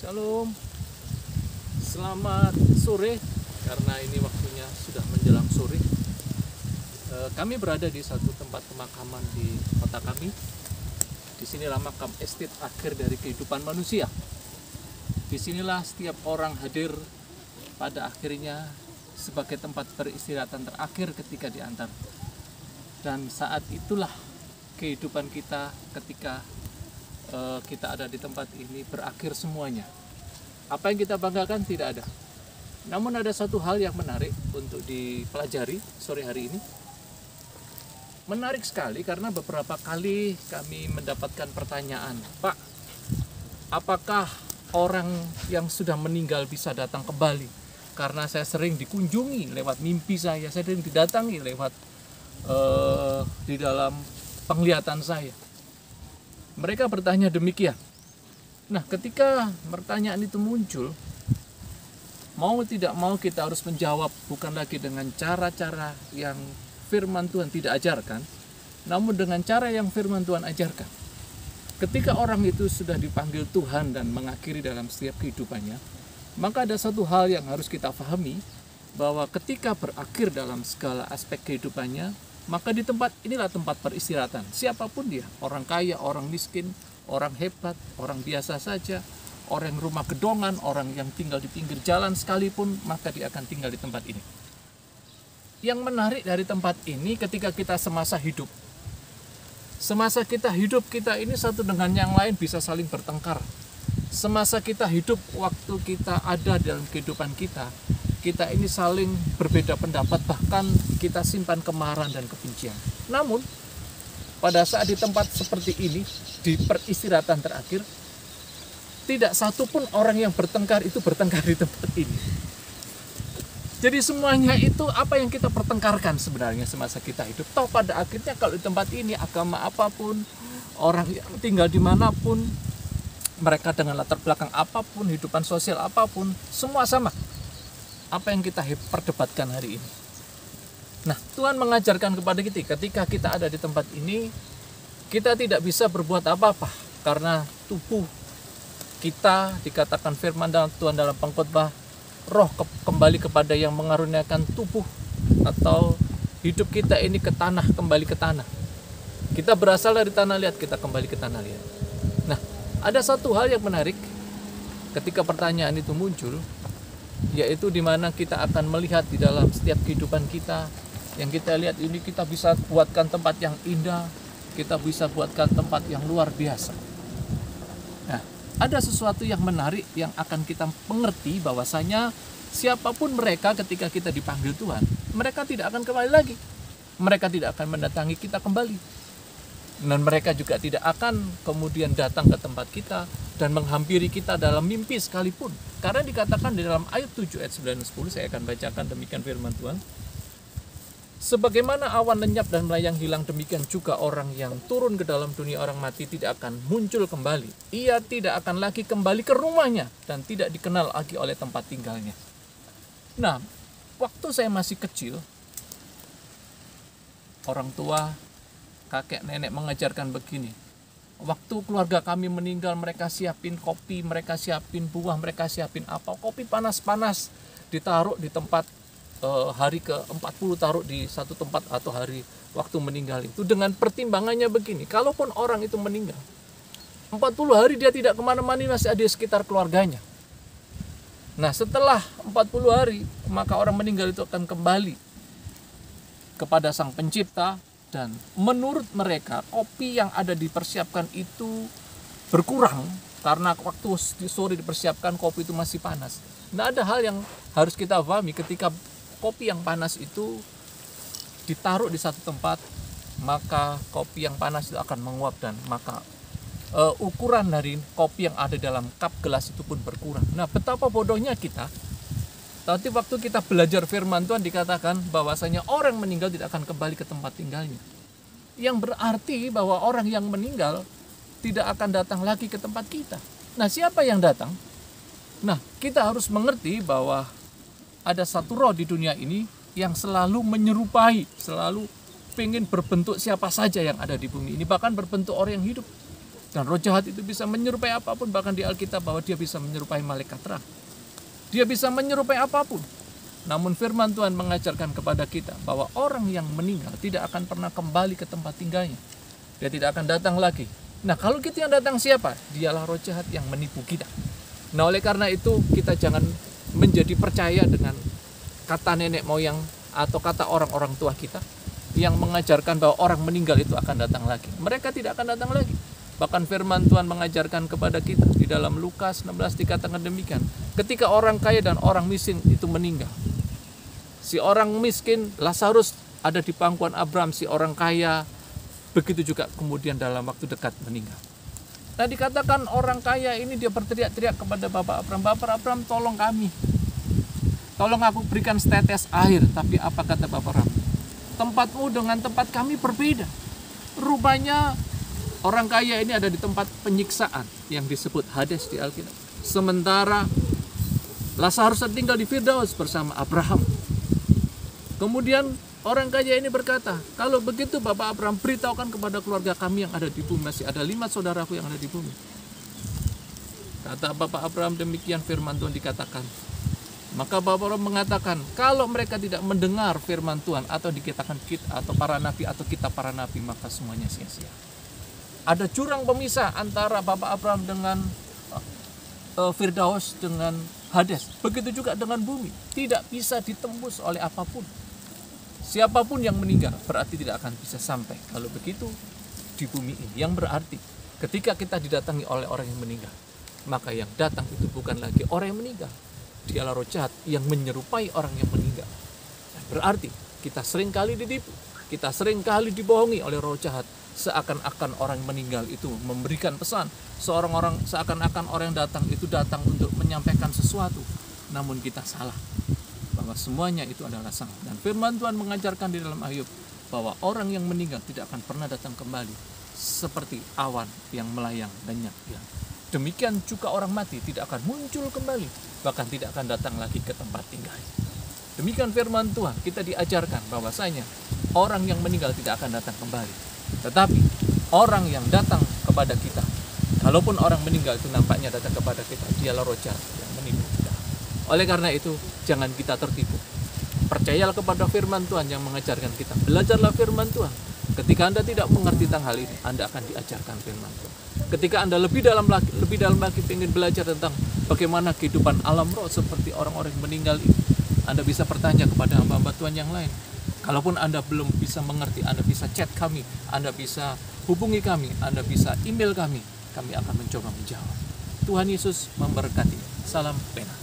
Shalom, selamat sore, karena ini waktunya sudah menjelang sore. Kami berada di satu tempat pemakaman di kota kami. Disinilah makam estate akhir dari kehidupan manusia. Disinilah setiap orang hadir pada akhirnya sebagai tempat peristirahatan terakhir ketika diantar. Dan saat itulah kehidupan kita ketika kita ada di tempat ini berakhir semuanya. Apa yang kita banggakan tidak ada. Namun ada satu hal yang menarik untuk dipelajari sore hari ini. Menarik sekali karena beberapa kali kami mendapatkan pertanyaan, Pak, apakah orang yang sudah meninggal bisa datang kembali? Karena saya sering dikunjungi lewat mimpi saya sering didatangi lewat di dalam penglihatan saya. Mereka bertanya demikian. Nah, ketika pertanyaan itu muncul, mau tidak mau kita harus menjawab bukan lagi dengan cara-cara yang firman Tuhan tidak ajarkan, namun dengan cara yang firman Tuhan ajarkan. Ketika orang itu sudah dipanggil Tuhan dan mengakhiri dalam setiap kehidupannya, maka ada satu hal yang harus kita pahami, bahwa ketika berakhir dalam segala aspek kehidupannya, maka di tempat inilah tempat peristirahatan. Siapapun dia, orang kaya, orang miskin, orang hebat, orang biasa saja, orang rumah gedongan, orang yang tinggal di pinggir jalan sekalipun, maka dia akan tinggal di tempat ini. Yang menarik dari tempat ini ketika kita semasa hidup. Semasa kita hidup, kita ini satu dengan yang lain bisa saling bertengkar. Semasa kita hidup, waktu kita ada dalam kehidupan kita ini saling berbeda pendapat, bahkan kita simpan kemarahan dan kebencian. Namun, pada saat di tempat seperti ini, di peristirahatan terakhir, tidak satu pun orang yang bertengkar itu bertengkar di tempat ini. Jadi semuanya itu apa yang kita pertengkarkan sebenarnya semasa kita hidup. Toh pada akhirnya kalau di tempat ini, agama apapun, orang yang tinggal dimanapun, mereka dengan latar belakang apapun, hidupan sosial apapun, semua sama. Apa yang kita perdebatkan hari ini. Nah, Tuhan mengajarkan kepada kita ketika kita ada di tempat ini, kita tidak bisa berbuat apa-apa karena tubuh kita dikatakan firman Tuhan dalam pengkhotbah, roh kembali kepada yang mengaruniakan tubuh, atau hidup kita ini ke tanah, kembali ke tanah. Kita berasal dari tanah liat, kita kembali ke tanah liat. Nah, ada satu hal yang menarik ketika pertanyaan itu muncul, yaitu di mana kita akan melihat di dalam setiap kehidupan kita. Yang kita lihat ini, kita bisa buatkan tempat yang indah, kita bisa buatkan tempat yang luar biasa. Nah, ada sesuatu yang menarik yang akan kita mengerti, bahwasanya siapapun mereka ketika kita dipanggil Tuhan, mereka tidak akan kembali lagi. Mereka tidak akan mendatangi kita kembali. Dan mereka juga tidak akan kemudian datang ke tempat kita dan menghampiri kita dalam mimpi sekalipun. Karena dikatakan di dalam ayat 7, ayat 9 dan 10, saya akan bacakan demikian firman Tuhan. Sebagaimana awan lenyap dan melayang hilang, demikian juga orang yang turun ke dalam dunia orang mati tidak akan muncul kembali. Ia tidak akan lagi kembali ke rumahnya dan tidak dikenal lagi oleh tempat tinggalnya. Nah, waktu saya masih kecil, orang tua, kakek, nenek mengajarkan begini. Waktu keluarga kami meninggal, mereka siapin kopi, mereka siapin buah, mereka siapin apa. Kopi panas-panas ditaruh di tempat hari ke-40, taruh di satu tempat atau hari waktu meninggal itu. Dengan pertimbangannya begini, kalaupun orang itu meninggal 40 hari dia tidak kemana-mana, masih ada di sekitar keluarganya. Nah, setelah 40 hari, maka orang meninggal itu akan kembali kepada Sang Pencipta. Dan menurut mereka, kopi yang ada dipersiapkan itu berkurang karena waktu sore dipersiapkan, kopi itu masih panas. Nah, ada hal yang harus kita pahami, ketika kopi yang panas itu ditaruh di satu tempat, maka kopi yang panas itu akan menguap, dan maka ukuran dari kopi yang ada dalam cup gelas itu pun berkurang. Nah, betapa bodohnya kita. Tapi waktu kita belajar firman Tuhan dikatakan bahwasanya orang meninggal tidak akan kembali ke tempat tinggalnya. Yang berarti bahwa orang yang meninggal tidak akan datang lagi ke tempat kita. Nah, siapa yang datang? Nah, kita harus mengerti bahwa ada satu roh di dunia ini yang selalu menyerupai, selalu pengen berbentuk siapa saja yang ada di bumi ini, bahkan berbentuk orang yang hidup. Dan roh jahat itu bisa menyerupai apapun, bahkan di Alkitab bahwa dia bisa menyerupai malaikat terang. Dia bisa menyerupai apapun. Namun firman Tuhan mengajarkan kepada kita bahwa orang yang meninggal tidak akan pernah kembali ke tempat tinggalnya. Dia tidak akan datang lagi. Nah, kalau kita yang datang siapa? Dialah roh jahat yang menipu kita. Nah, oleh karena itu kita jangan menjadi percaya dengan kata nenek moyang atau kata orang-orang tua kita yang mengajarkan bahwa orang meninggal itu akan datang lagi. Mereka tidak akan datang lagi. Bahkan firman Tuhan mengajarkan kepada kita di dalam Lukas 16 dikatakan demikian. Ketika orang kaya dan orang miskin itu meninggal. Si orang miskin, Lazarus ada di pangkuan Abraham, si orang kaya begitu juga kemudian dalam waktu dekat meninggal. Nah, dikatakan orang kaya ini dia berteriak-teriak kepada Bapak Abraham, "Bapak Abraham, tolong kami. Tolong aku berikan setetes air." Tapi apa kata Bapak Abraham? "Tempatmu dengan tempat kami berbeda." Rupanya orang kaya ini ada di tempat penyiksaan yang disebut Hades di Alkitab. Sementara Lazarus tinggal di Firdaus bersama Abraham. Kemudian orang kaya ini berkata, "Kalau begitu Bapak Abraham, beritahukan kepada keluarga kami yang ada di bumi. Masih ada 5 saudaraku yang ada di bumi." Kata Bapak Abraham demikian, firman Tuhan dikatakan. Maka Bapak Abraham mengatakan, kalau mereka tidak mendengar firman Tuhan atau dikatakan kita atau para nabi atau kita para nabi, maka semuanya sia-sia. Ada jurang pemisah antara Bapak Abraham dengan Firdaus dengan Hades. Begitu juga dengan bumi. Tidak bisa ditembus oleh apapun. Siapapun yang meninggal berarti tidak akan bisa sampai. Kalau begitu di bumi ini. Yang berarti ketika kita didatangi oleh orang yang meninggal, maka yang datang itu bukan lagi orang yang meninggal. Dialah roh jahat yang menyerupai orang yang meninggal. Berarti kita sering kali ditipu. Kita sering kali dibohongi oleh roh jahat. Seakan-akan orang meninggal itu memberikan pesan. Seakan-akan orang yang datang itu datang untuk menyampaikan sesuatu. Namun kita salah. Bahwa semuanya itu adalah salah. Dan firman Tuhan mengajarkan di dalam Ayub bahwa orang yang meninggal tidak akan pernah datang kembali. Seperti awan yang melayang lenyap. Demikian juga orang mati tidak akan muncul kembali. Bahkan tidak akan datang lagi ke tempat tinggal. Demikian firman Tuhan. Kita diajarkan bahwasanya orang yang meninggal tidak akan datang kembali. Tetapi orang yang datang kepada kita, kalaupun orang meninggal itu nampaknya datang kepada kita, dialah roh jahat yang menipu kita. Oleh karena itu, jangan kita tertipu. Percayalah kepada firman Tuhan yang mengajarkan kita. Belajarlah firman Tuhan. Ketika Anda tidak mengerti tentang hal ini, Anda akan diajarkan firman Tuhan. Ketika Anda lebih dalam lagi ingin belajar tentang bagaimana kehidupan alam roh seperti orang-orang yang meninggal ini, Anda bisa bertanya kepada hamba-hamba Tuhan yang lain. Kalaupun Anda belum bisa mengerti, Anda bisa chat kami, Anda bisa hubungi kami, Anda bisa email kami akan mencoba menjawab. Tuhan Yesus memberkati. Salam pena.